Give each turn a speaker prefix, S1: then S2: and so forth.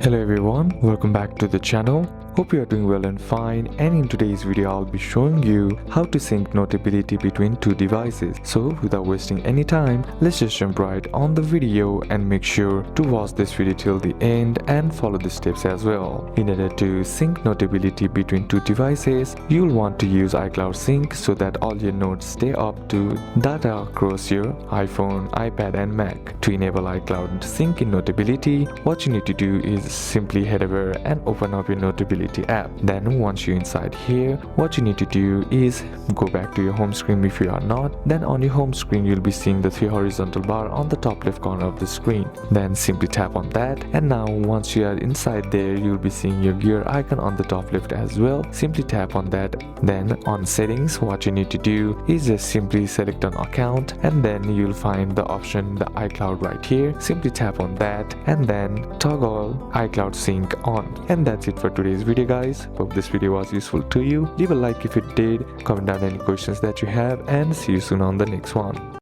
S1: Hello everyone, welcome back to the channel. Hope you are doing well and fine, and in today's video I'll be showing you how to sync notability between two devices. So without wasting any time, let's just jump right on the video and make sure to watch this video till the end and follow the steps as well. In order to sync notability between two devices, you'll want to use iCloud Sync so that all your notes stay up to data across your iPhone, iPad and Mac. To enable iCloud Sync in Notability, what you need to do is simply head over and open up your Notability app. Then once you're inside here, what you need to do is go back to your home screen if you are not. Then on your home screen you'll be seeing the three horizontal bar on the top left corner of the screen. Then simply tap on that, and now once you are inside there you'll be seeing your gear icon on the top left as well. Simply tap on that. Then on settings, what you need to do is just simply select an account, and then you'll find the option the iCloud right here. Simply tap on that and then toggle iCloud Sync on. And that's it for today's video guys. Hope this video was useful to you. Leave a like if it did, comment down any questions that you have, and see you soon on the next one.